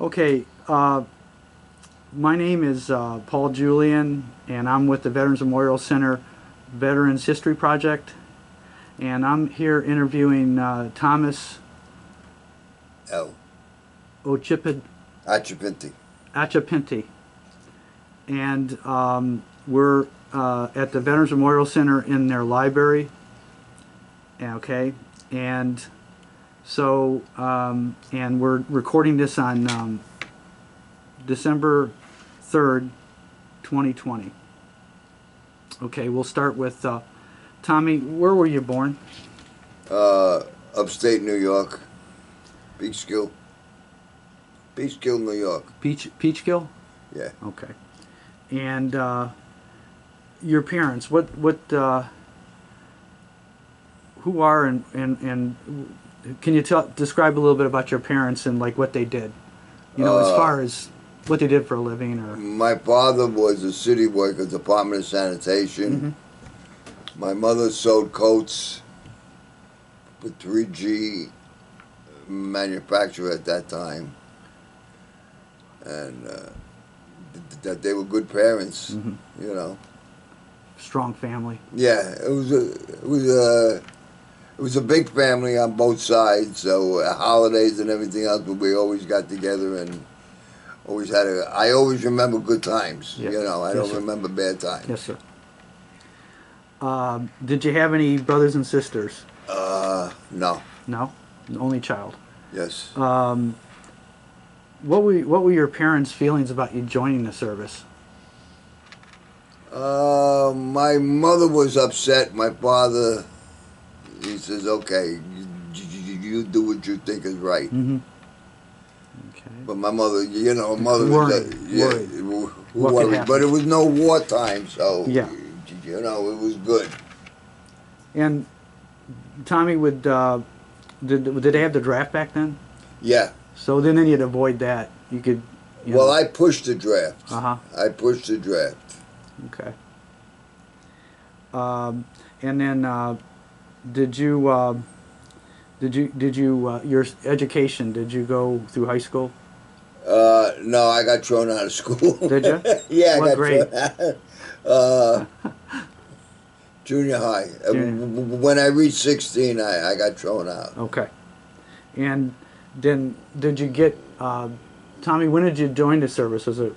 Okay, my name is Paul Julian, and I'm with the Veterans Memorial Center Veterans History Project, and I'm here interviewing Thomas L. Occhipinti. Occhipinti. Occhipinti. And we're at the Veterans Memorial Center in their library. Okay, and so and we're recording this on December 3rd, 2020. Okay, we'll start with Tommy. Where were you born? Upstate New York. Peekskill, New York. Peachkill? Yeah. Okay. And your parents, who are and can you describe a little bit about your parents and like what they did? You know, as far as what they did for a living, or My father was a city worker, Department of Sanitation. My mother sewed coats for 3G manufacturer at that time, and that they were good parents. You know. strong family. Yeah, it was a big family on both sides. So holidays and everything else, but we always got together and always had I always remember good times. Yeah. You know, I Yes, don't sir. remember bad times. Yes, sir. Did you have any brothers and sisters? No. No, only child. Yes. What were your parents' feelings about you joining the service? My mother was upset. My father, he says, "Okay, you do what you think is right." Okay. But my mother, you know, mother Worried. was What could worried. happen? But it was no wartime, so Yeah. you know, it was good. And Tommy, did they have the draft back then? Yeah. So then you'd avoid that. You could. Well, I pushed the draft. I pushed the draft. Okay. And then did you your education? Did you go through high school? No, I got thrown out of school. Did you? Yeah, What I got grade? thrown out. Junior high. When I reached 16, I got thrown out. Okay. And then did you get Tommy? When did you join the service? Was it?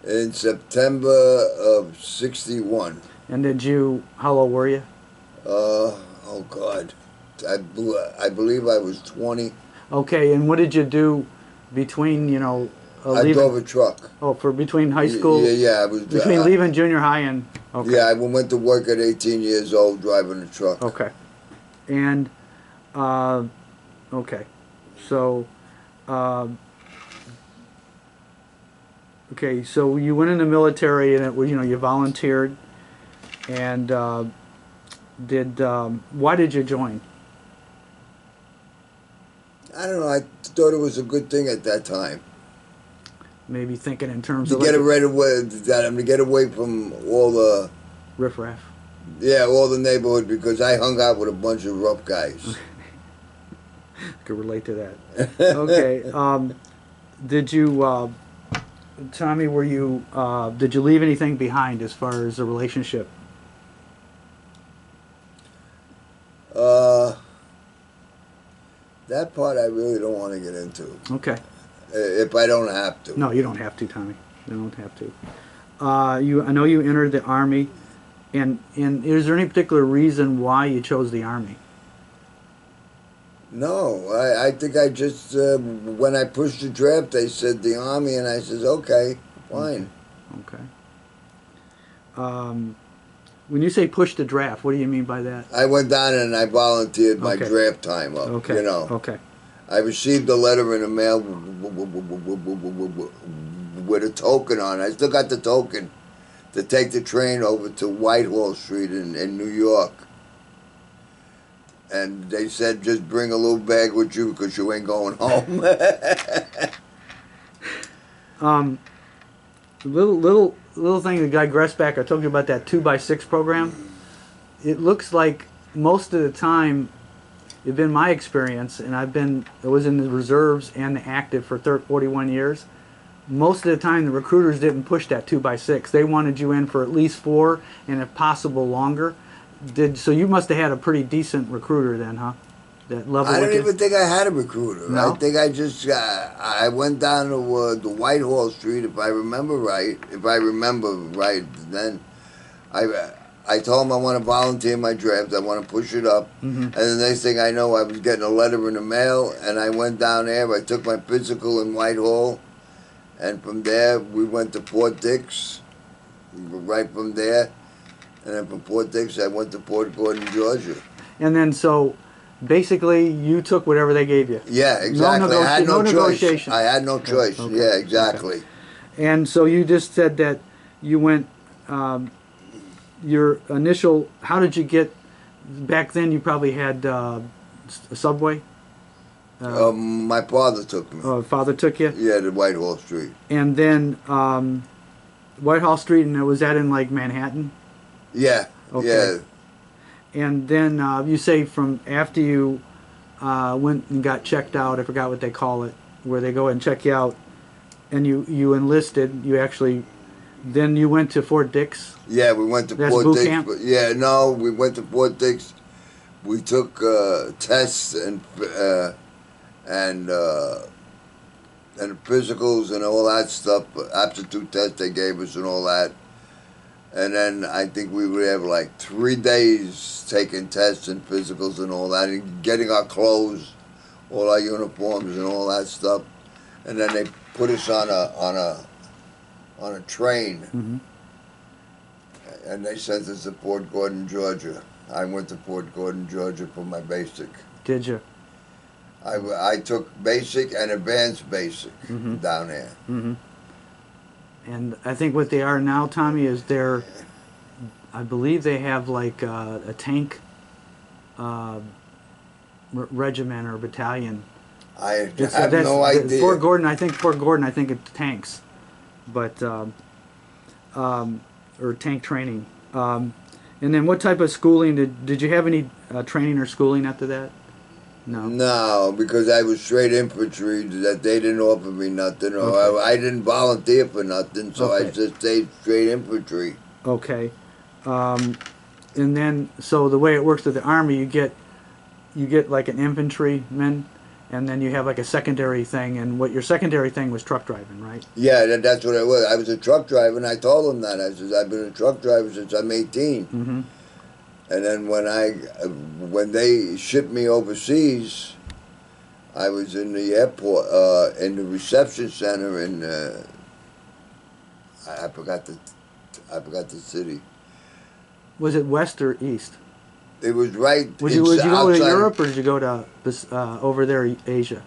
In September of 61. And did you? How old were you? Oh God, I believe I was 20. Okay. And what did you do between I leaving? drove a truck. Oh, for between high school. Yeah, I was Between leaving junior high and. Okay. Yeah, I went to work at 18 years old driving a truck. Okay. And okay. So okay, so you went in the military and you volunteered, and why did you join? I don't know. I thought it was a good thing at that time. Maybe thinking in terms To of get like away, to get away from all the riffraff. all the neighborhood, because I hung out with a bunch of rough guys. I could relate to that. Okay. Did you, Tommy? Did you leave anything behind as far as a relationship? That part I really don't want to get into. Okay. If I don't have to. No, you don't have to, Tommy. You don't have to. I know you entered the Army, and is there any particular reason why you chose the Army? No, I think I just, when I pushed the draft, they said the Army, and I says, okay, fine. Okay. When you say push the draft, what do you mean by that? I went down and I volunteered my Okay. draft time up, Okay. you know. Okay. I received a letter in the mail with a token on it. I still got the token to take the train over to Whitehall Street in New York. And they said, just bring a little bag with you because you ain't going home. Little thing to digress back. I told you about that 2x6 program. It looks like most of the time it's been my experience, and I was in the reserves and the active for 41 years. Most of the time, the recruiters didn't push that 2x6. They wanted you in for at least 4, and if possible, longer. So you must have had a pretty decent recruiter then, huh? That level. I with don't you? even think I had a recruiter. No? I think I just I went down to the Whitehall Street, if I remember right. If I remember right, then I told him I want to volunteer my draft. I want to push it up. And the next thing I know, I was getting a letter in the mail, and I went down there. I took my physical in Whitehall, and from there we went to Fort Dix. Right from there, and then from Fort Dix I went to Port Gordon, Georgia. And then so, basically, you took whatever they gave you. Yeah, exactly. I had no choice. Negotiation. I had no choice. Okay. Yeah, exactly. Okay. And so you just said that you went. Your initial. How did you get? Back then, you probably had a subway. My father took me. Father took you. Yeah, to Whitehall Street. And then Whitehall Street, and was that in like Manhattan? Yeah. Okay. Yeah. And then you say from after you went and got checked out, I forgot what they call it, where they go and check you out, and you enlisted. You actually, then you went to Fort Dix. Yeah, we went to That's Fort boot Dix. camp? Yeah, no, we went to Fort Dix. We took tests and physicals and all that stuff, aptitude tests they gave us and all that. And then I think we would have like 3 days taking tests and physicals and all that, and getting our clothes, all our uniforms and all that stuff. And then they put us on a train, and they sent us to Fort Gordon, Georgia. I went to Fort Gordon, Georgia for my basic. Did you? I took basic and advanced basic down there. And I think what they are now, Tommy, is I believe they have like a tank regiment or battalion. I have no idea. Fort Gordon, I think it's tanks, but or tank training. And then what type of schooling did you have any training or schooling after that? No. No, because I was straight infantry. That they didn't offer me nothing, or Okay. I didn't volunteer for nothing, so I just stayed straight infantry. Okay. And then so the way it works with the Army, you get like an infantryman, and then you have like a secondary thing, and what your secondary thing was truck driving, right? Yeah, that's what I was. I was a truck driver, and I told them that. I said, I've been a truck driver since I'm 18. And then when they shipped me overseas, I was in the airport, in the reception center in, I forgot the city. Was it west or east? It was right. Would you go to Europe, or did you go to over there, Asia?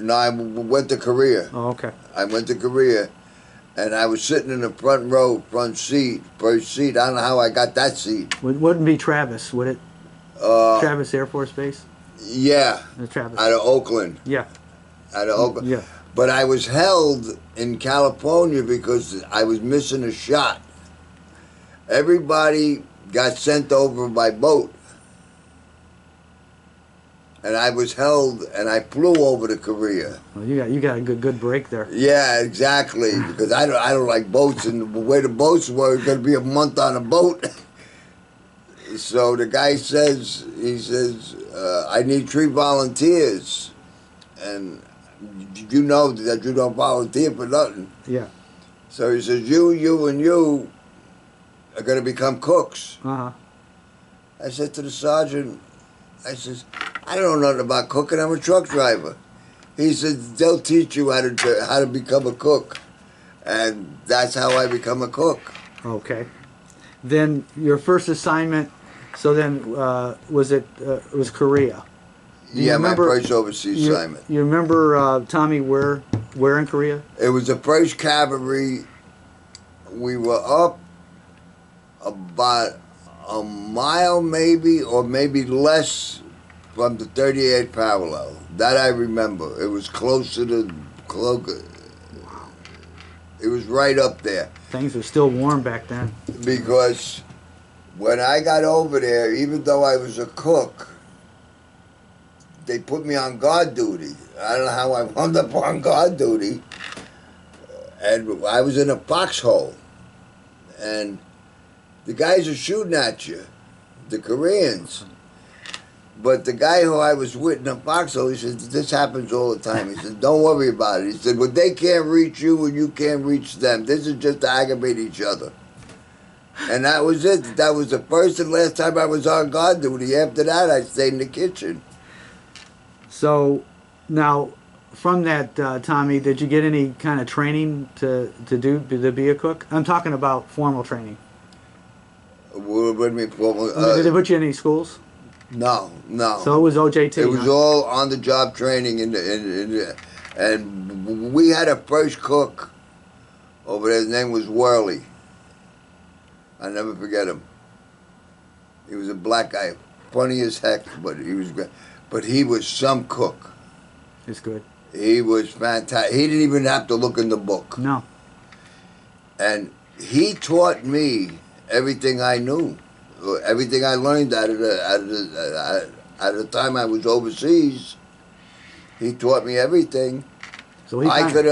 No, I went to Korea. Oh, okay. I went to Korea, and I was sitting in the front row, first seat. I don't know how I got that seat. Wouldn't be Travis, would it? Travis Air Force Base? Yeah. Travis. Out of Oakland. Yeah. Out of Oakland. Yeah. But I was held in California because I was missing a shot. Everybody got sent over by boat. And I was held, and I flew over to Korea. Well, you got a good break there. Yeah, exactly. Because I don't like boats, and the way the boats were, it's going to be a month on a boat. So the guy says, I need 3 volunteers, and you know that you don't volunteer for nothing. Yeah. So he says, you, and you are going to become cooks. Uh-huh. I said to the sergeant, I don't know nothing about cooking. I'm a truck driver. He said, they'll teach you how to become a cook. And that's how I become a cook. Okay. Then your first assignment, so then was Korea. Yeah, my first overseas assignment. You remember, Tommy, where in Korea? It was the 1st Cavalry. We were up about a mile maybe, or maybe less, from the 38th parallel. That I remember. It was close to the... It was right up there. Things were still warm back then. Because when I got over there, even though I was a cook, they put me on guard duty. I don't know how I wound up on guard duty. And I was in a foxhole. And the guys are shooting at you, the Koreans. But the guy who I was with in the foxhole, he said, this happens all the time. He said, don't worry about it. He said, well, they can't reach you and you can't reach them. This is just to aggravate each other. And that was it. That was the first and last time I was on guard duty. After that, I stayed in the kitchen. So now, from that, Tommy, did you get any kind of training to be a cook? I'm talking about formal training. What do you mean, Did they put you in any schools? No. So it was OJT. It was all on the job training, and we had a first cook over there. His name was Worley. I never forget him. He was a black guy, funny as heck, but he was great. But he was some cook. It's good. He was fantastic. He didn't even have to look in the book. No. And he taught me everything I knew, everything I learned out of the time I was overseas. He taught me everything. So he I could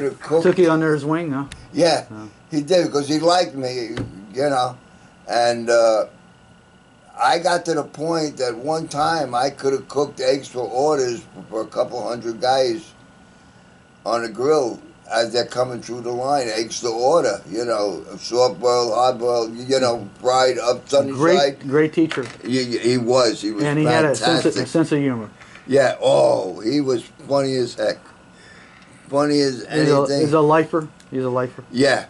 have cooked. Took you under his wing, huh? Yeah, Oh. he did, because he liked me, you know. And I got to the point that one time I could have cooked eggs for orders for a couple hundred guys on a grill as they're coming through the line. Eggs to order, you know, soft boiled, hard boiled, you know, fried up sunny side. Great teacher. He was And he fantastic. had a sense of humor. Yeah, oh, he was funny as heck. Funny as anything. He's a lifer. He's a lifer. Yeah.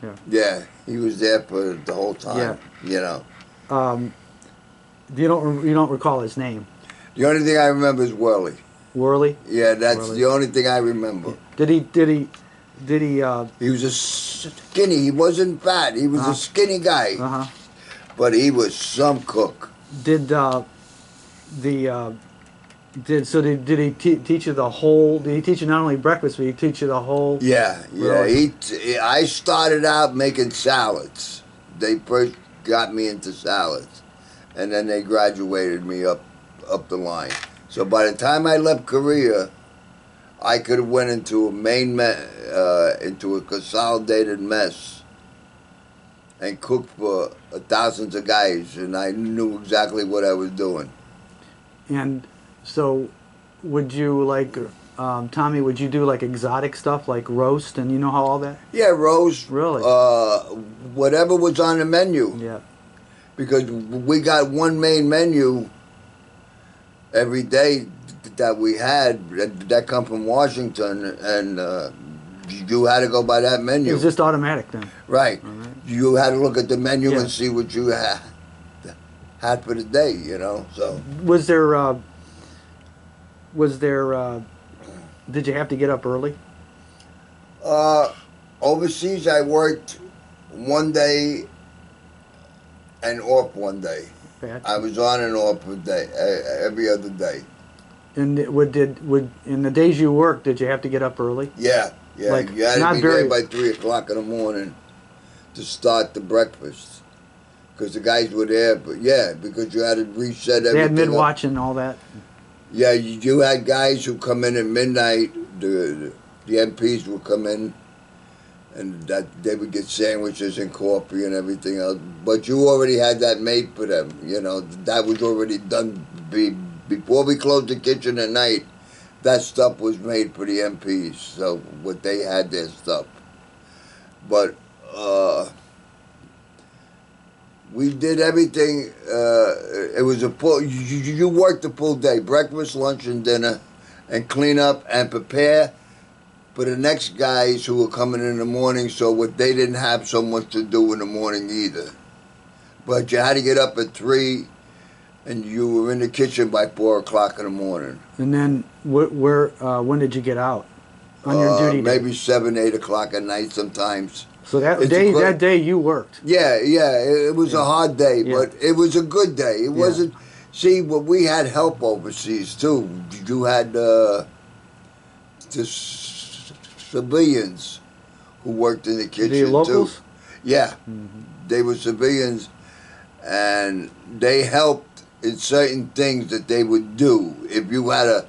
He was there for the whole time, you know. You don't recall his name? The only thing I remember is Worley. Worley? Yeah, that's Worley. the only thing I remember. Did he? He was a skinny. He wasn't fat. He was a skinny guy. But he was some cook. Did he teach you the whole? Did he teach you not only breakfast, but he teach you the whole? Yeah. Really? I started out making salads. They first got me into salads, and then they graduated me up the line. So by the time I left Korea, I could have went into into a consolidated mess and cooked for thousands of guys, and I knew exactly what I was doing. And so, would you Tommy? Would you do like exotic stuff like roast, and you know how all that? Yeah, roast. Really? Whatever was on the menu. Yeah. Because we got one main menu every day that we had that come from Washington, and you had to go by that menu. It was just automatic then. Right. All right. You had to look at the menu Yeah. and see what you had for the day, you know. So Was there? Did you have to get up early? overseas, I worked one day and off one day. Gotcha. I was on and off a day, every other day. And in the days you worked, did you have to get up early? Yeah. Like, You had not to be very- there by 3 o'clock in the morning to start the breakfast. Because the guys were there, but yeah, because you had to reset everything. They had up. mid-watch and all that. Yeah, you had guys who come in at midnight. The MPs would come in, and that they would get sandwiches and coffee and everything else. But you already had that made for them. You know, that was already done before we closed the kitchen at night. That stuff was made for the MPs. So what they had their stuff, but we did everything. It was a full. You worked the full day: breakfast, lunch, and dinner, and clean up and prepare for the next guys who were coming in the morning. So what they didn't have so much to do in the morning either. But you had to get up at 3, and you were in the kitchen by 4 o'clock in the morning. And then when did you get out on your duty day? Maybe 7, 8 o'clock at night sometimes. So that It's day, a quick- that day you worked. Yeah, it was a hard day, Yeah. but it was a good day. It wasn't. See, but we had help overseas too. You had the civilians who worked in the kitchen The locals? too. Yeah, Mm-hmm. they were civilians, and they helped in certain things that they would do. If you had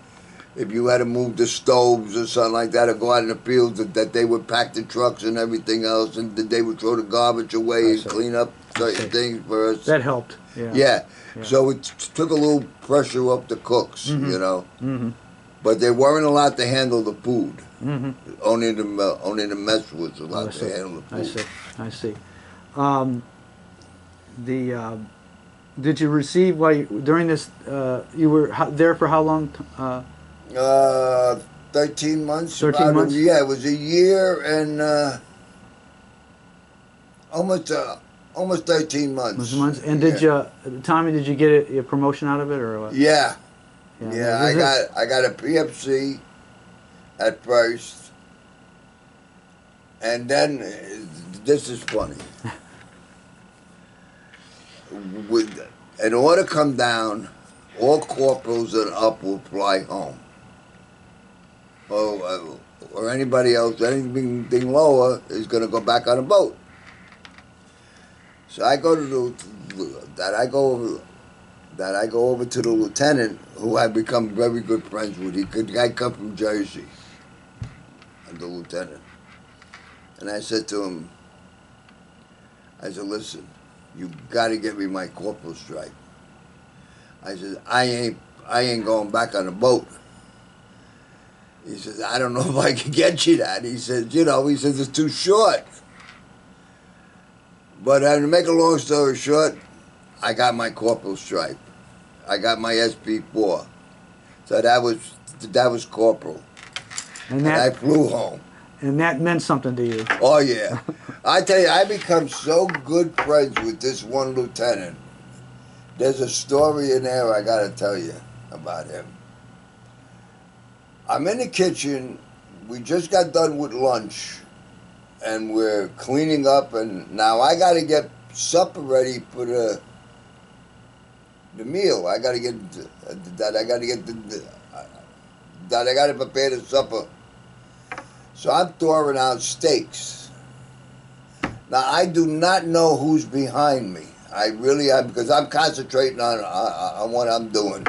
if you had to move the stoves or something like that, or go out in the fields, that they would pack the trucks and everything else, and that they would throw the garbage away and clean up certain things for us. That helped. Yeah. Yeah. Yeah. So it took a little pressure off the cooks, Mm-hmm. you know. Mm-hmm. But they weren't allowed to handle the food. Mm-hmm. Only the mess was allowed to handle the food. I see. Did you receive during this? You were there for how long? 13 months. 13 months. Yeah, it was a year and almost 13 months. And did you, Tommy? Did you get a promotion out of it or what? Yeah. Yeah. Yeah, I got a PFC at first, and then this is funny. With an order come down, all corporals and up will fly home. Or anybody else, anything lower is going to go back on a boat. So I go over to the lieutenant, who I become very good friends with. I come from Jersey. I'm the lieutenant. And I said to him, listen, you got to get me my corporal stripe. I said, I ain't going back on the boat. He says, I don't know if I can get you that. He says, it's too short. But to make a long story short, I got my corporal stripe. I got my SP4. So that was corporal. And I flew home. And that meant something to you. Oh, yeah. I tell you, I become so good friends with this one lieutenant. There's a story in there I got to tell you about him. I'm in the kitchen. We just got done with lunch. And we're cleaning up. And now I got to get supper ready for the meal. I got to prepare the supper. So I'm throwing out steaks. Now I do not know who's behind me. I really am, because I'm concentrating on what I'm doing.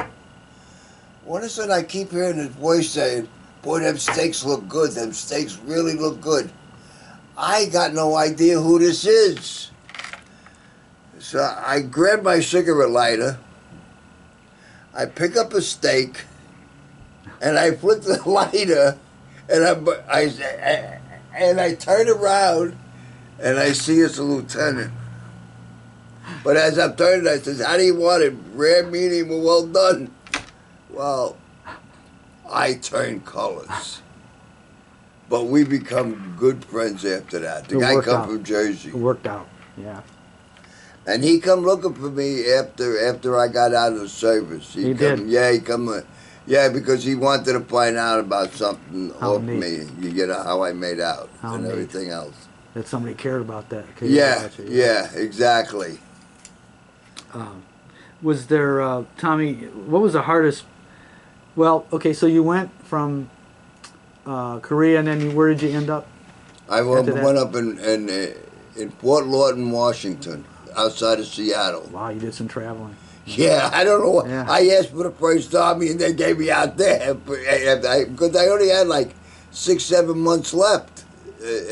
All of a sudden I keep hearing his voice saying, "Boy, them steaks look good. Them steaks really look good." I got no idea who this is. So I grab my cigarette lighter. I pick up a steak, and I flip the lighter, and I turn around, and I see it's a lieutenant. But as I'm turning, I says, "How do you want it? Rare, medium, or well done?" Well, I turn colors. But we become good friends after that. The guy come from Jersey. It worked out, yeah. And he come looking for me after I got out of the service. He did? Yeah, he come. Yeah, because he wanted to find out about something off me. You know, how I made out and everything else. That somebody cared about that. Yeah, exactly. Was there, Tommy, what was the hardest? Well, okay, so you went from Korea, and then where did you end up? I went up in Fort Lawton, Washington, outside of Seattle. Wow, you did some traveling. Yeah, I don't know. Yeah. I asked for the first army, and they gave me out there because I only had like 6-7 months left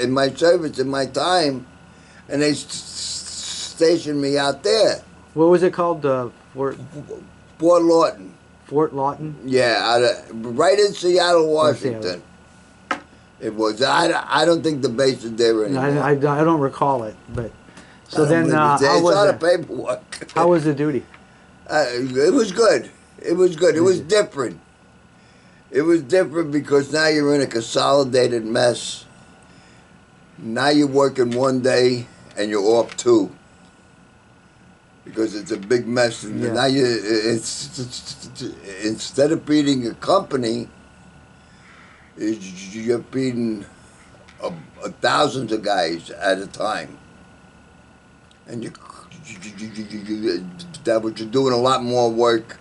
in my service, in my time, and they stationed me out there. What was it called? Fort Lawton. Fort Lawton? Yeah, right in Seattle, Washington. It was. I don't think the base is there anymore. No, I don't recall it, but so then how was the paperwork? How was the duty? It was good. It was good. It was different. It was different because now you're in a consolidated mess. Now you're working one day and you're off 2. Because it's a big mess. And now it's instead of feeding a company, you're feeding thousands of guys at a time. And you're doing a lot more work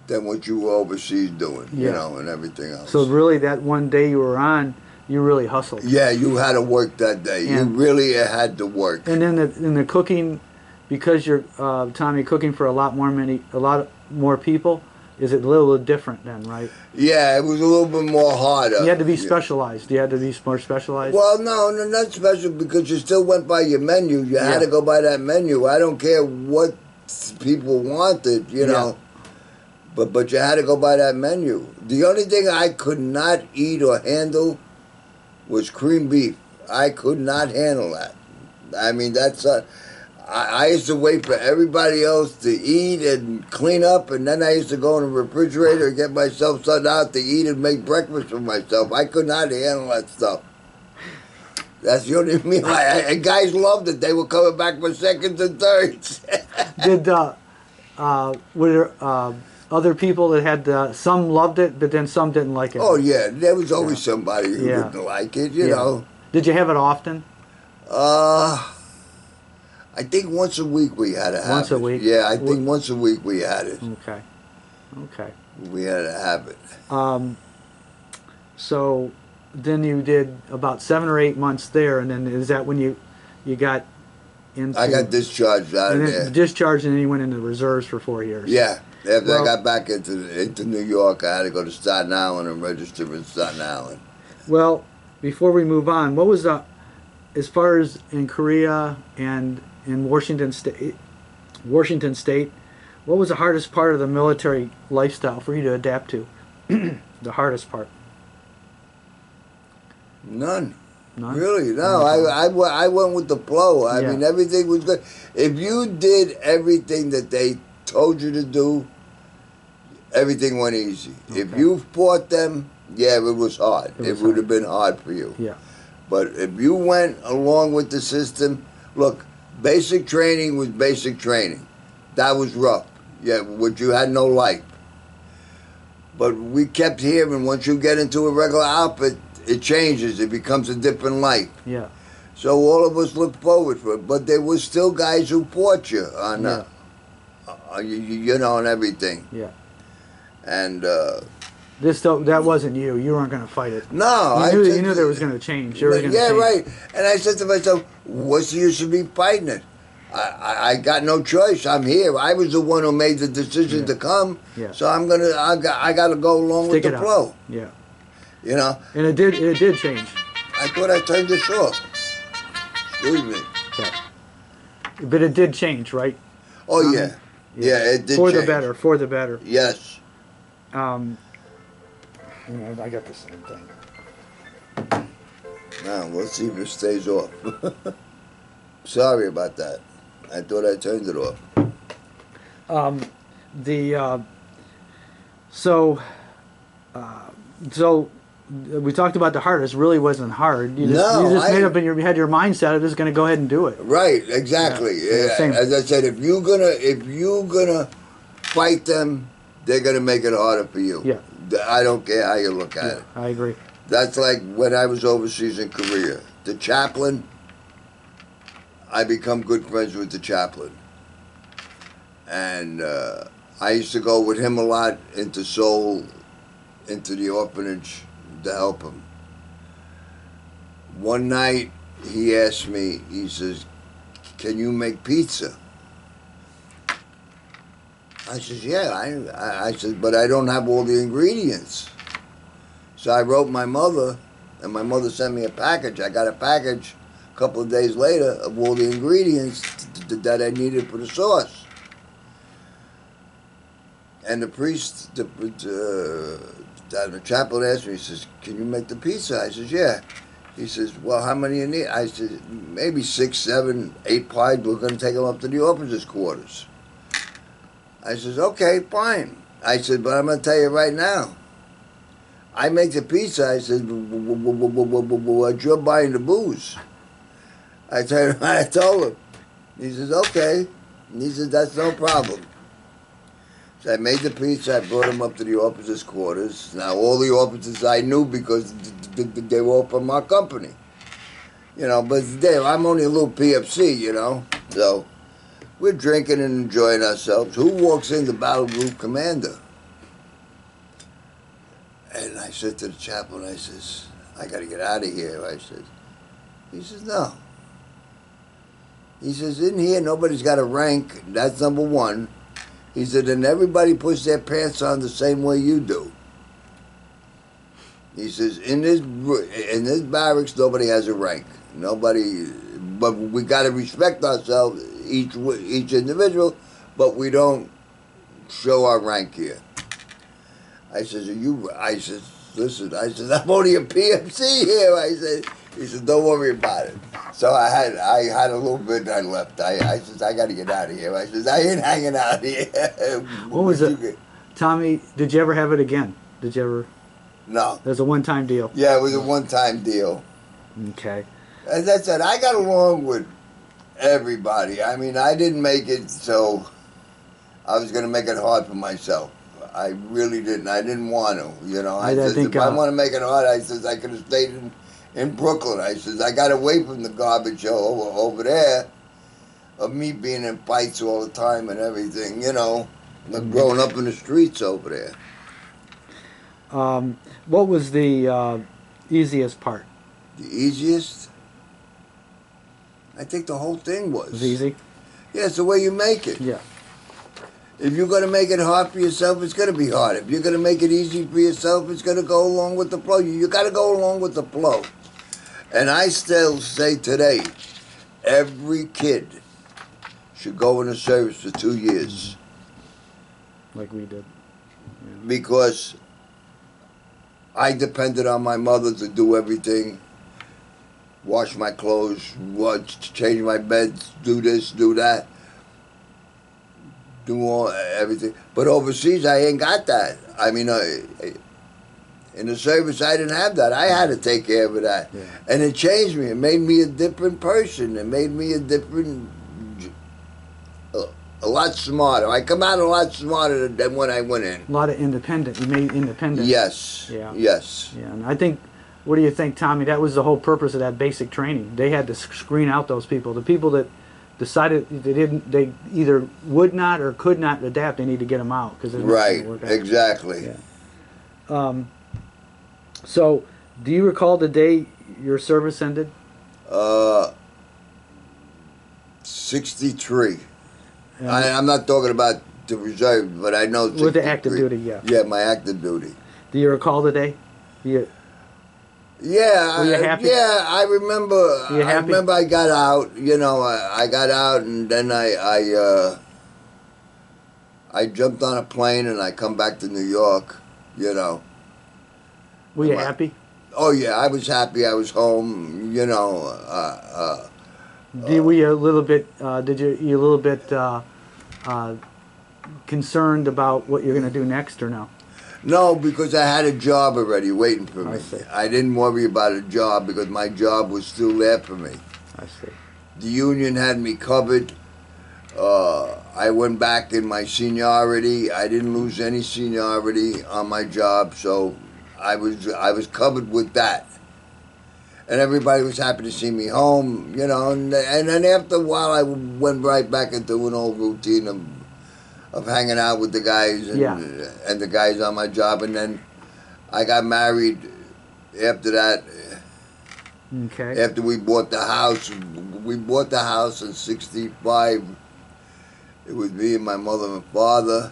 than what you were overseas doing, you know, and everything else. So really that one day you were on, you really hustled. Yeah, you had to work that day. You really had to work. And then in the cooking, because you're Tommy cooking for a lot more people, Is it a little different then, right? Yeah, it was a little bit more harder. You had to be Yeah. specialized. You had to be more specialized. Well, no, not special because you still went by your menu. You had Yeah. to go by that menu. I don't care what people wanted, you know. But you had to go by that menu. The only thing I could not eat or handle was cream beef. I could not handle that. I mean, that's I used to wait for everybody else to eat and clean up, and then I used to go in the refrigerator and get myself something out to eat and make breakfast for myself. I could not handle that stuff. That's the only meal and guys loved it. They were coming back for seconds and thirds. Did were there other people that had some loved it, but then some didn't like it? Oh yeah, there was always somebody who Yeah. didn't like it, you know. Did you have it often? I think once a week we had to have Once a it. week? Yeah, I think once a week we had it. Okay. Okay. We had to have it. So then you did about 7 or 8 months there, and then is that when you got into? I got discharged out and of then there. discharged, and then you went into the reserves for 4 years. Yeah. After Well- I got back into New York, I had to go to Staten Island and register in Staten Island. Well, before we move on, what was as far as in Korea and in Washington State, what was the hardest part of the military lifestyle for you to adapt to? The hardest part? None. None? Really, no. I went with the flow. I Yeah. mean, everything was good. If you did everything that they told you to do, everything went easy. If Okay. you fought them, yeah, it was hard. It It, was would hard. have been hard for you. Yeah. But if you went along with the system, look, basic training was basic training. That was rough. Yeah, which you had no life. But we kept hearing once you get into a regular outfit, it changes. It becomes a different life. Yeah. So all of us looked forward for it. But there was still guys who fought you on, you know, on everything. Yeah. And That wasn't you. You weren't going to fight it. no, You knew there was going to change. They were gonna yeah, change. right. And I said to myself, what's the use of me fighting it? I got no choice. I'm here. I was the one who made the decision Yeah. to come. Yeah. So I got to go along Stick with it the out. flow. Yeah. You know, And it did change. I thought I turned this off. Excuse me. Okay. But it did change, right? Oh yeah, yeah. It did For change. the better. For the better. Yes. I got the same thing. Now let's see if it stays off. Sorry about that. I thought I turned it off. So we talked about the hardest. Really wasn't hard. You just made up you had your mindset of just going to go ahead and do it. Right, exactly. Yeah, same. As I said, if you're gonna fight them, they're gonna make it harder for you. Yeah. I don't care how you look at it. I agree. That's like when I was overseas in Korea. The chaplain, I become good friends with the chaplain, and I used to go with him a lot into Seoul, into the orphanage to help him. One night he asked me, he says, "Can you make pizza?" I says, "Yeah." I said, "But I don't have all the ingredients." So I wrote my mother, and my mother sent me a package. I got a package a couple of days later of all the ingredients that I needed for the sauce. And the priest, the chaplain asked me, he says, "Can you make the pizza?" I says, "Yeah." He says, "Well, how many you need?" I said, "Maybe 6, 7, 8 pies. We're going to take them up to the officers' quarters." I says, "Okay, fine." I said, "But I'm going to tell you right now. I make the pizza." I said, "But you're buying the booze." I told him. He says, "Okay." And he says, "That's no problem." So I made the pizza. I brought him up to the officers' quarters. Now, all the officers I knew because they were all from our company. You know, but I'm only a little PFC, you know. So we're drinking and enjoying ourselves. Who walks in? The battle group commander. And I said to the chaplain, I says, "I got to get out of here." I said. He says, "No." He says, "In here, nobody's got a rank. That's number one. He said, and everybody puts their pants on the same way you do. He says, in this barracks, nobody has a rank. Nobody, but we got to respect ourselves, each individual, but we don't show our rank here. I says, listen, I'm only a PMC here. He said, don't worry about it. So I had a little bit and I left. I says, I got to get out of here. I says, I ain't hanging out here. What was it? Tommy, did you ever have it again? Did you ever? No. It was a one-time deal. Yeah, it was a one-time deal. Okay. As I said, I got along with everybody. I mean, I didn't make it so I was going to make it hard for myself. I really didn't. I didn't want to, you know. I said, if I want to make it hard, I says, I could have stayed in Brooklyn. I says, I got away from the garbage over there of me being in fights all the time and everything, you know, growing up in the streets over there. What was the easiest part? The easiest? I think the whole thing was. It was easy? Yeah, it's the way you make it. Yeah. If you're going to make it hard for yourself, it's going to be hard. If you're going to make it easy for yourself, it's going to go along with the flow. You got to go along with the flow. And I still say today, every kid should go in the service for 2 years. Like we did. Yeah. Because I depended on my mother to do everything. Wash my clothes, change my beds, do this, do that. Do everything. But overseas, I ain't got that. I mean, in the service, I didn't have that. I had to take care of that. Yeah. And it changed me. It made me a different person. It made me a lot smarter. I come out a lot smarter than when I went in. A lot of independent. You made independent. Yes. Yeah. Yes. Yeah. And I think, what do you think, Tommy? That was the whole purpose of that basic training. They had to screen out those people. The people that decided they either would not or could not adapt. They need to get them out because right. Exactly. Yeah. So, do you recall the day your service ended? 63. I'm not talking about the reserve, but I know 63. With the active duty, yeah. Yeah, my active duty. Do you recall the day? Yeah. Were you happy? Yeah, I remember. You happy? I remember I got out. You know, I got out, and then I jumped on a plane, and I come back to New York. You know. Were you happy? Oh yeah, I was happy. I was home. You know. Were you a little bit? You a little bit concerned about what you're going to do next, or no? No, because I had a job already waiting for me. I see. I didn't worry about a job because my job was still there for me. I see. The union had me covered. I went back in my seniority. I didn't lose any seniority on my job, so I was covered with that. And everybody was happy to see me home, you know. And then after a while, I went right back into an old routine of hanging out with the guys and the guys on my job. And then I got married after that. Okay. After we bought the house in '65. It was me and my mother and father.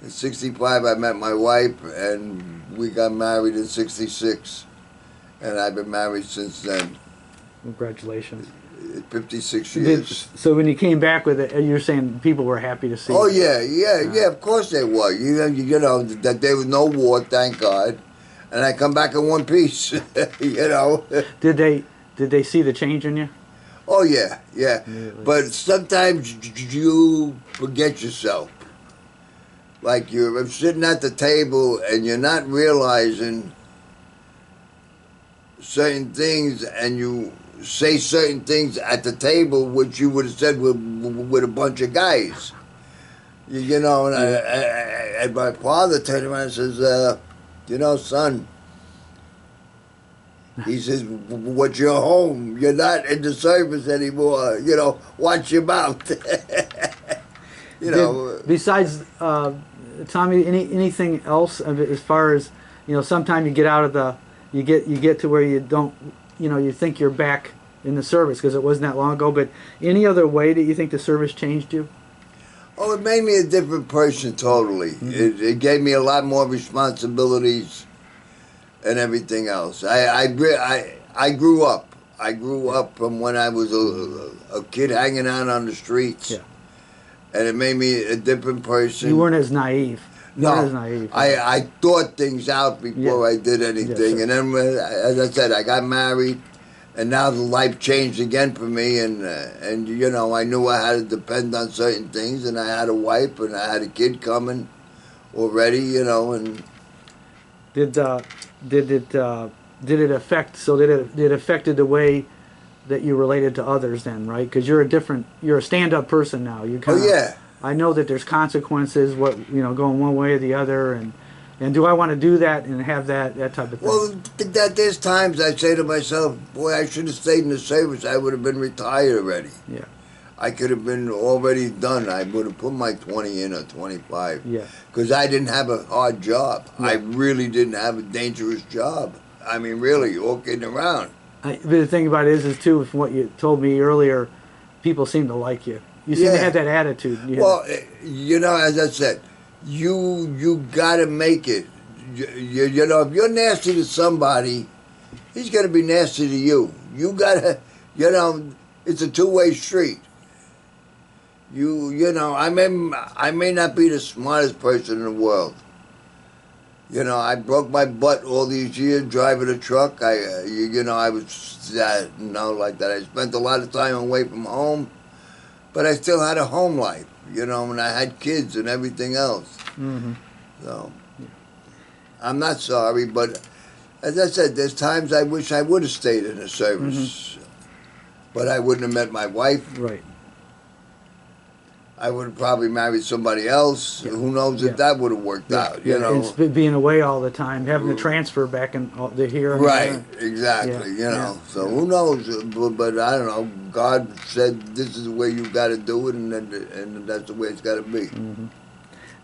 In '65, I met my wife, and we got married in '66. And I've been married since then. Congratulations. 56 years. So when you came back with it, you're saying people were happy to see you? Oh, yeah, of course they were. You know, that there was no war, thank God. And I come back in one piece, you know. Did they see the change in you? Oh, yeah. But sometimes you forget yourself. Like you're sitting at the table and you're not realizing certain things, and you say certain things at the table which you would have said with a bunch of guys. You know, and my father turned around and says, you know, son, he says, what's your home? You're not in the service anymore. You know, watch your mouth. You know. Besides, Tommy, anything else as far as, you know, sometime you get out of the, you get to where you don't, you know, you think you're back in the service because it wasn't that long ago. But any other way that you think the service changed you? Oh, it made me a different person totally. It gave me a lot more responsibilities and everything else. I grew up. I grew up from when I was a kid hanging out on the streets. Yeah. And it made me a different person. You weren't as naive. You No, weren't as naive. I thought things out before I did anything. Yes, And then, as I said, I got married. And now the life changed again for me, and you know, I knew I had to depend on certain things, and I had a wife, and I had a kid coming already, you know, and Did it affect? So did it affected the way that you related to others then, right? Because you're a stand-up person now. You kind of. oh yeah, I know that there's consequences. Going one way or the other, and do I want to do that and have that type of thing? well, there's times I say to myself, boy, I should have stayed in the service. I would have been retired already. Yeah. I could have been already done. I would have put my 20 in or 25. Yeah. Because I didn't have a hard job. Yeah. I really didn't have a dangerous job. I mean, really, all kidding around. But the thing about it is too, from what you told me earlier, people seem to like you. You seem to have that attitude. Well, you know, as I said, you got to make it. You know, if you're nasty to somebody, he's going to be nasty to you. You got to, you know, it's a two-way street. You know, I may not be the smartest person in the world. You know, I broke my butt all these years driving a truck. You know, I was, like that. I spent a lot of time away from home, but I still had a home life, you know, and I had kids and everything else. Mm-hmm. So, I'm not sorry, but as I said, there's times I wish I would have stayed in the service, but I wouldn't have met my wife. Right. I would have probably married somebody else. Yeah. Who knows if that would have worked out, you know. It's being away all the time, having to transfer back in the here and Right, there. exactly, you know. Yeah. So who knows? But I don't know. God said this is the way you got to do it, and that's the way it's got to be. Mm-hmm.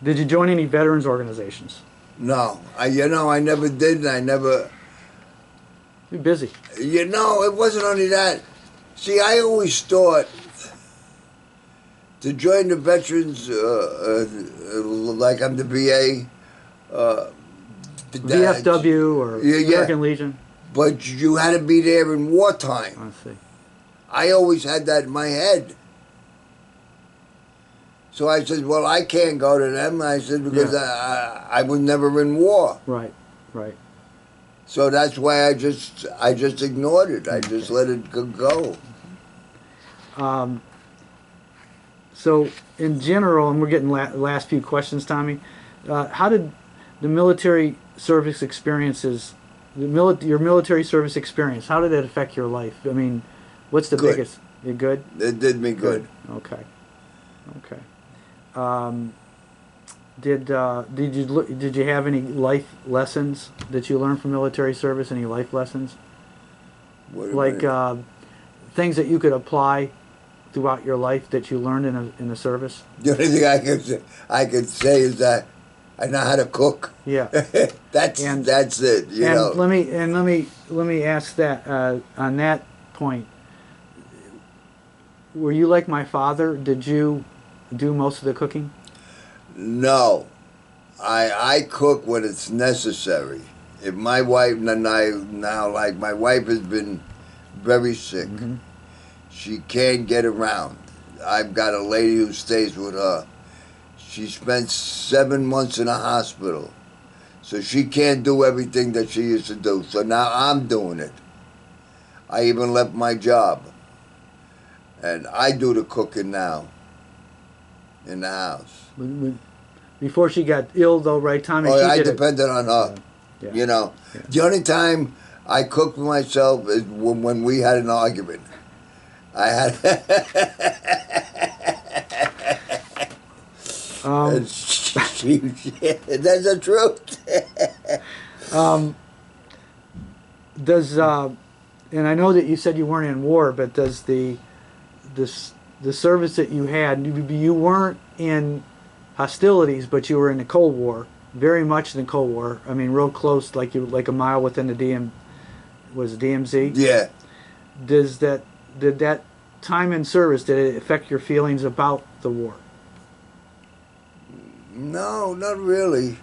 Did you join any veterans organizations? No, I never did, and I never. You're busy. You know, it wasn't only that. See, I always thought to join the veterans, like I'm the VA, VFW or American Legion. But you had to be there in wartime. I see. I always had that in my head. So I said, well, I can't go to them. I said, because I was never in war. Right, right. So that's why I just ignored it. I just let it go. So in general, and we're getting last few questions, Tommy, how did the military service experiences, your military service experience, how did it affect your life? I mean, what's the biggest? You good? It did me good. Okay. Okay. Did you have any life lessons that you learned from military service? Any life lessons? Like things that you could apply throughout your life that you learned in the service? The only thing I could say is that I know how to cook. Yeah. that's it. You know. Let me ask that on that point. Were you like my father? Did you do most of the cooking? No, I cook when it's necessary. If my wife and I now, like my wife has been very sick. Mm-hmm. She can't get around. I've got a lady who stays with her. She spent 7 months in a hospital. So she can't do everything that she used to do. So now I'm doing it. I even left my job. And I do the cooking now in the house. Before she got ill, though, right, Tommy? I depended on her. Yeah. You know, Yeah. the only time I cooked for myself is when we had an argument. I had. That's the truth. And I know that you said you weren't in war, but does the service that you had, you weren't in hostilities, but you were in the Cold War, very much in the Cold War. I mean, real close, like a mile within the DMZ. Yeah. Did that time in service, did it affect your feelings about the war? No, not really.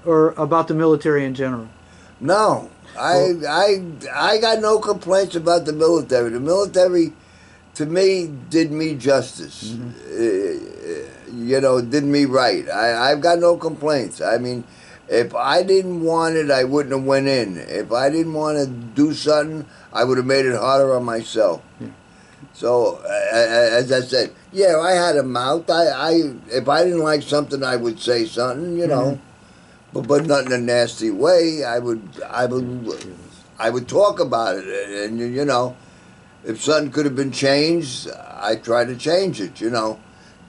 or about the military in general? No, I got no complaints about the military. The military, to me, did me justice. You know, did me right. I've got no complaints. I mean, if I didn't want it, I wouldn't have went in. If I didn't want to do something, I would have made it harder on myself. Yeah. So, as I said, yeah, I had a mouth. If I didn't like something, I would say something, you know, but not in a nasty way. I would talk about it, and you know, if something could have been changed, I try to change it. You know,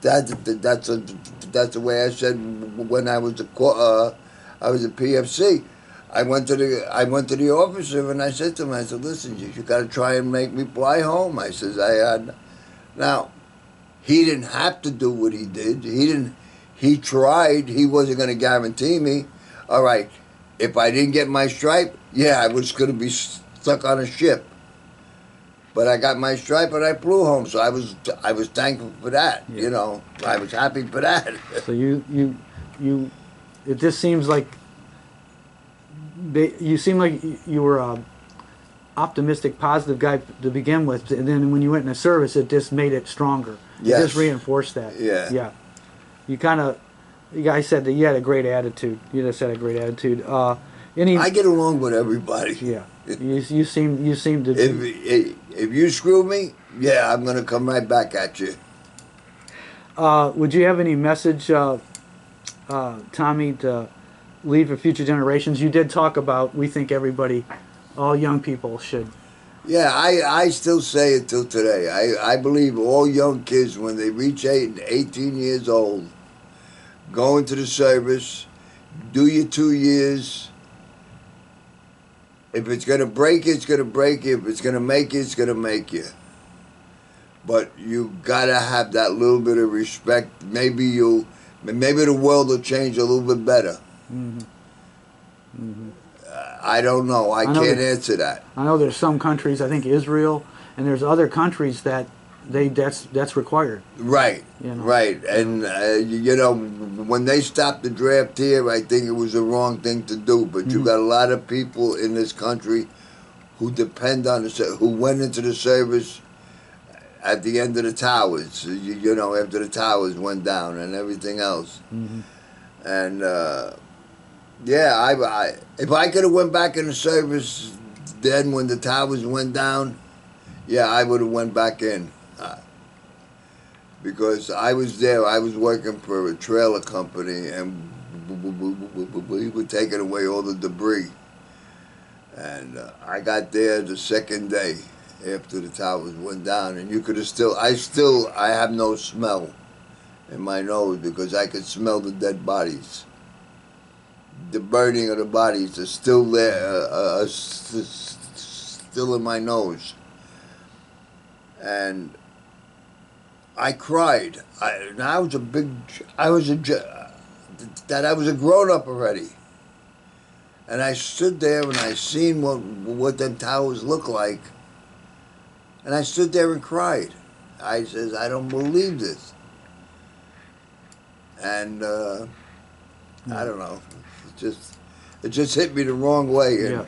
that's the way I said when I was I was a PFC. I went to the officer and I said to him, I said, listen, you got to try and make me fly home. I says, now, he didn't have to do what he did. He tried. He wasn't going to guarantee me. All right, if I didn't get my stripe, yeah, I was going to be stuck on a ship. But I got my stripe and I flew home, so I was thankful for that. Yeah. You know, I was happy for that. So it just seems like you seem like you were a optimistic, positive guy to begin with, and then when you went in the service, it just made it stronger. Yes. It just reinforced that. Yeah. Yeah. You guys said that you had a great attitude. You just had a great attitude. I get along with everybody. Yeah. You seem to. If you screw me, yeah, I'm gonna come right back at you. Would you have any message, Tommy, to leave for future generations? You did talk about we think everybody, all young people should. Yeah, I still say it till today. I believe all young kids, when they reach 18 years old, go into the service, do your 2 years. If it's going to break you, it's going to break you. If it's going to make you, it's going to make you. But you got to have that little bit of respect. Maybe the world will change a little bit better. Mm-hmm. Mm-hmm. I don't know. I can't answer that. I know there's some countries, I think Israel, and there's other countries that's required. Right, you know? Right. And, you know, when they stopped the draft here, I think it was the wrong thing to do. But you got a lot of people in this country who depend on who went into the service at the end of the towers, you know, after the towers went down and everything else. Mm-hmm. And, yeah, if I could have went back in the service then when the towers went down, yeah, I would have went back in. Because I was there, I was working for a trailer company, and we were taking away all the debris. And I got there the second day after the towers went down, and you could have I have no smell in my nose because I could smell the dead bodies. The burning of the bodies is still there, still in my nose. And I cried. I was a grown up already. And I stood there and I seen what them towers look like. And I stood there and cried. I says, I don't believe this. And I don't know. It just hit me the wrong way. And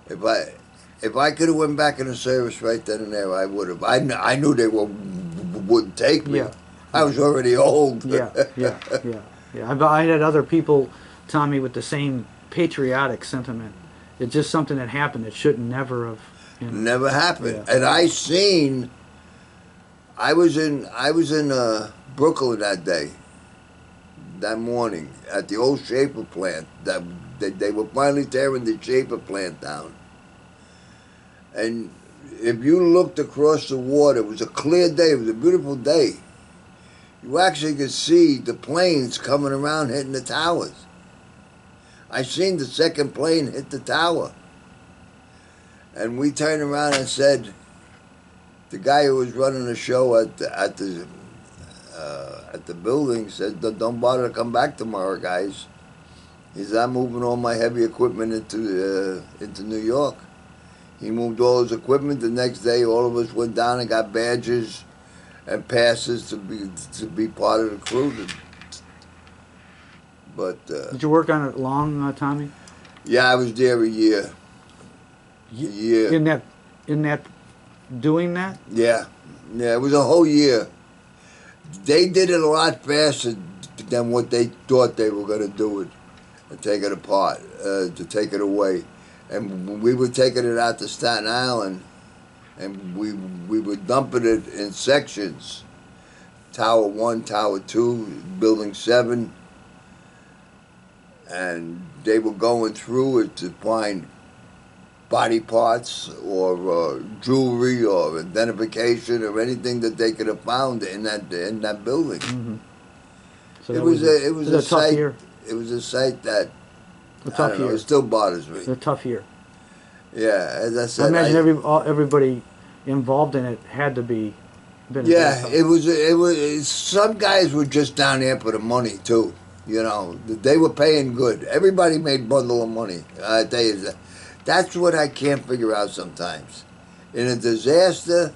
if I could have went back in the service right then and there, I would have. I knew they wouldn't take me. Yeah. I was already old. Yeah. I had other people, Tommy, with the same patriotic sentiment. It's just something that happened that shouldn't never have. You know. Never happened. Yeah. And I was in Brooklyn that morning at the old Schaefer plant. That they were finally tearing the Schaefer plant down. And if you looked across the water, it was a clear day, it was a beautiful day. You actually could see the planes coming around hitting the towers. I seen the second plane hit the tower. And we turned around and said, the guy who was running the show at the building said, don't bother to come back tomorrow, guys. He said, I'm moving all my heavy equipment into New York. He moved all his equipment. The next day, all of us went down and got badges and passes to be part of the crew But Did you work on it long, Tommy? yeah, I was there a year. A year. In that, doing that? Yeah, yeah, it was a whole year. They did it a lot faster than what they thought they were going to do it, and take it apart, to take it away. And we were taking it out to Staten Island, and we were dumping it in sections. Tower 1, Tower 2, Building 7. And they were going through it to find body parts or jewelry or identification or anything that they could have found in that building. Mm-hmm. So It was a tough site. year. It was a site that A I tough don't know. year. It still bothers me. It's a tough year. Yeah, as I I said. imagine everybody involved in it had to be. Yeah, it was. Some guys were just down there for the money too. You know, they were paying good. Everybody made bundle of money. I tell you that. That's what I can't figure out sometimes. In a disaster,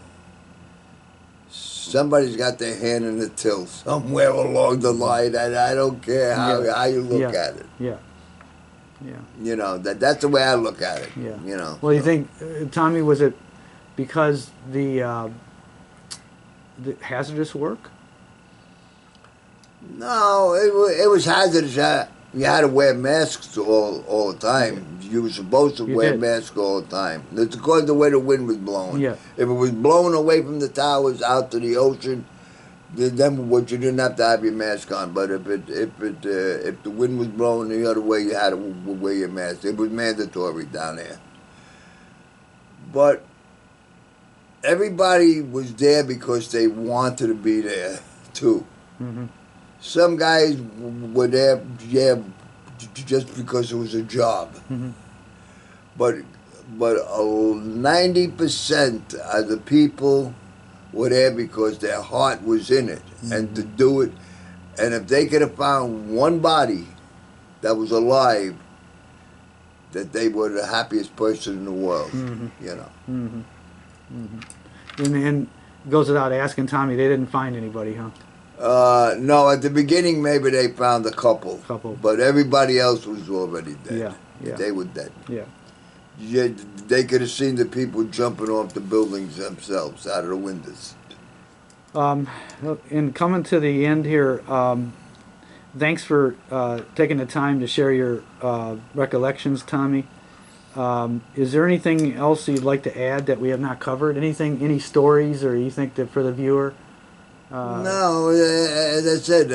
somebody's got their hand in the till somewhere along the line, and I don't care how you look at it. Yeah. Yeah. You know, that's the way I look at it. Yeah. You know. Well, you think, Tommy, was it because the hazardous work? No, it was hazardous. You had to wear masks all the time. You were supposed to wear masks all the time. It's according to the way the wind was blowing. Yeah. If it was blowing away from the towers out to the ocean, then what you didn't have to have your mask on. But if the wind was blowing the other way, you had to wear your mask. It was mandatory down there. But everybody was there because they wanted to be there too. Mm-hmm. Some guys were there, just because it was a job. Mm-hmm. But 90% of the people were there because their heart was in it, and to do it. And if they could have found one body that was alive, that they were the happiest person in the world. Mm-hmm. You know. Mm-hmm. Mm-hmm. And it goes without asking, Tommy, they didn't find anybody, huh? No, at the beginning maybe they found a couple. But everybody else was already dead. Yeah, yeah. They were dead. Yeah. Yeah, they could have seen the people jumping off the buildings themselves out of the windows. In coming to the end here, thanks for taking the time to share your recollections, Tommy. Is there anything else you'd like to add that we have not covered? Any stories, or you think that for the viewer? No, as I said,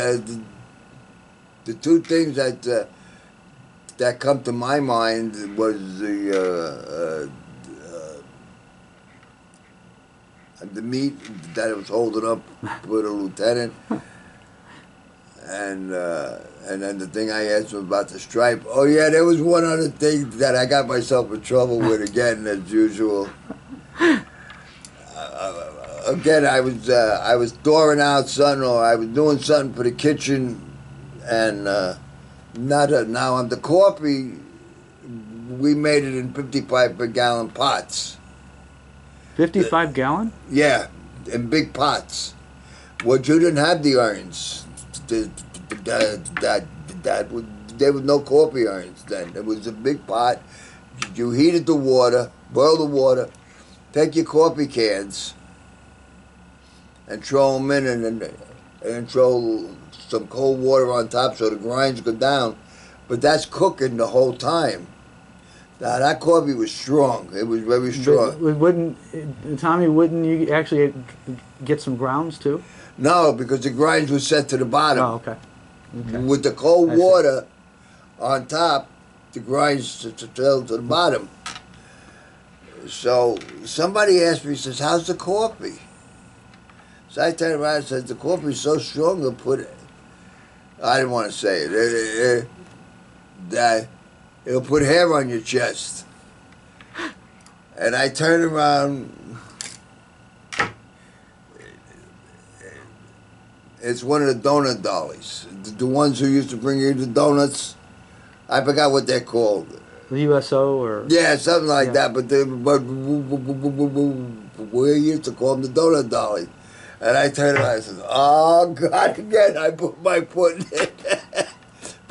the two things that come to my mind was the meat that I was holding up with a lieutenant, and then the thing I asked him about the stripe. Oh yeah, there was one other thing that I got myself in trouble with again, as usual. Again, I was thawing out something, or I was doing something for the kitchen, and now on the coffee, we made it in 55 per gallon pots. 55 gallon? Yeah, in big pots. Well, you didn't have the urns. There was no coffee urns then. It was a big pot. You heated the water, boil the water, take your coffee cans, and throw them in, and throw some cold water on top so the grinds go down. But that's cooking the whole time. Now, that coffee was strong. It was very strong. Tommy, wouldn't you actually get some grounds too? No, because the grinds were set to the bottom. Oh, okay. With the cold water on top, the grinds fell to the bottom. So somebody asked me, says, how's the coffee? So I turned around and said, the coffee's so strong, they'll put it. I didn't want to say it. That it'll put hair on your chest. And I turned around. It's one of the donut dollies. The ones who used to bring you the donuts. I forgot what they're called. The USO or? Yeah, something like that. But we used to call them the donut dollies. And I turned around and said, oh, God, again, I put my foot in it.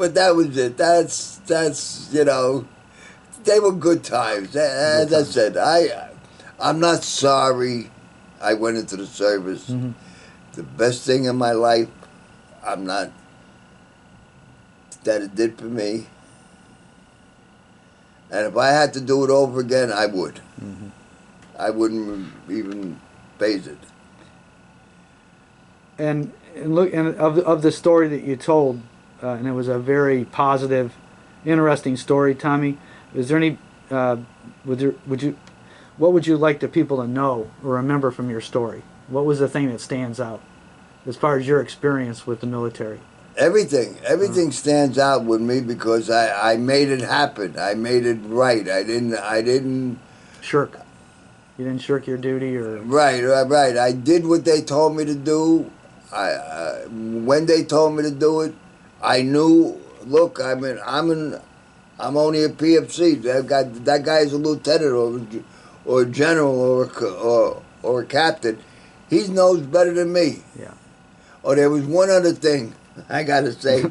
But that was it. That's you know, they were good times. As I said, I'm not sorry I went into the service. Mm-hmm. The best thing in my life, I'm not, that it did for me. And if I had to do it over again, I would. Mm-hmm. I wouldn't even phase it. And look, and of the story that you told, and it was a very positive, interesting story, Tommy. Is there any, what would you like the people to know or remember from your story? What was the thing that stands out as far as your experience with the military? Everything stands out with me because I made it happen. I made it right. I didn't Shirk. You didn't shirk your duty, or right. I did what they told me to do. When they told me to do it, I knew. Look, I'm only a PFC. That guy's a lieutenant or a general or a captain. He knows better than me. Yeah. Oh, there was one other thing I gotta say.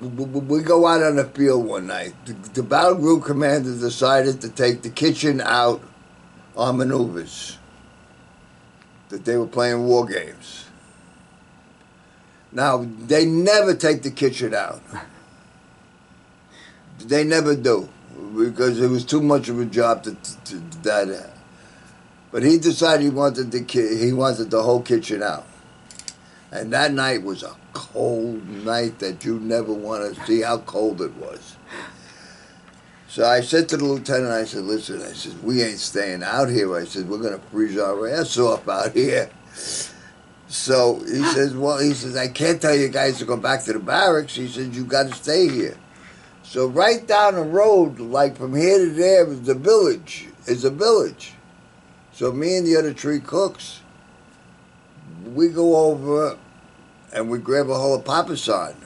We go out on the field one night. The battle group commander decided to take the kitchen out on maneuvers. That they were playing war games. Now, they never take the kitchen out. They never do. Because it was too much of a job to that. But he decided he wanted the whole kitchen out. And that night was a cold night that you never want to see how cold it was. So I said to the lieutenant, I said, listen, I said, we ain't staying out here. I said, we're going to freeze our ass off out here. So he says, I can't tell you guys to go back to the barracks. He said, you got to stay here. So right down the road, like from here to there, is a village. So me and the other three cooks, we go over and we grab a whole of Papasan.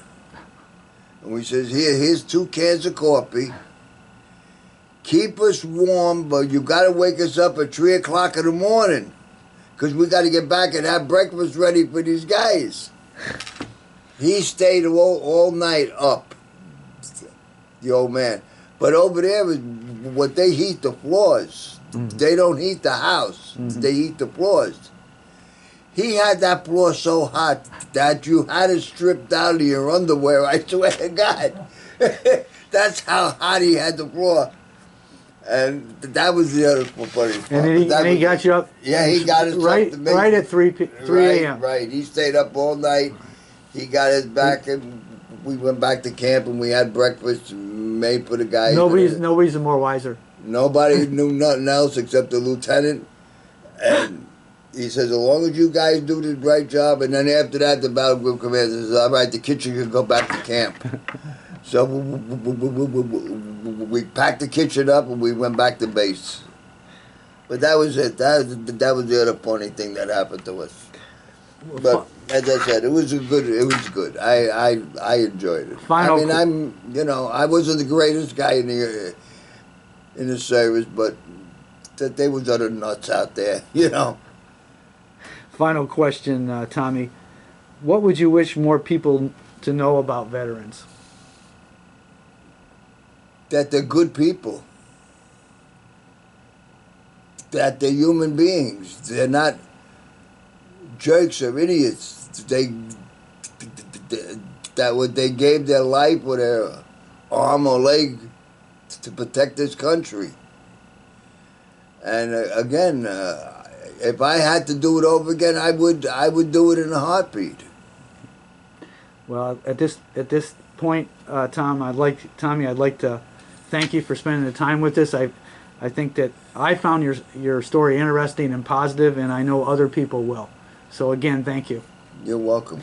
And we says, here's 2 cans of coffee. Keep us warm, but you got to wake us up at 3 o'clock in the morning because we got to get back and have breakfast ready for these guys. He stayed all night up, the old man. But over there is what they heat the floors. Mm-hmm. They don't heat the house. Mm-hmm. They heat the floors. He had that floor so hot that you had to strip down to your underwear, I swear to God. That's how hot he had the floor. And that was the other funny part. And he got you up? Yeah, he got us right, up. Right at 3 a.m. Right. He stayed up all night. He got us back, and we went back to camp, and we had breakfast made for the guys. Nobody's more wiser. Nobody knew nothing else except the lieutenant. And he says, as long as you guys do the right job, and then after that, the battle group commander says, all right, the kitchen can go back to camp. So we packed the kitchen up and we went back to base. But that was it. That was the other funny thing that happened to us. But as I said, it was good. I enjoyed it. I wasn't the greatest guy in the service, but that there was other nuts out there, Final question, Tommy. What would you wish more people to know about veterans? That they're good people. That they're human beings. They're not jerks or idiots. They gave their life or their arm or leg to protect this country. And again, if I had to do it over again, I would do it in a heartbeat. Well, at this point, Tommy, I'd like to thank you for spending the time with us. I think that I found your story interesting and positive, and I know other people will. So again, thank you. You're welcome.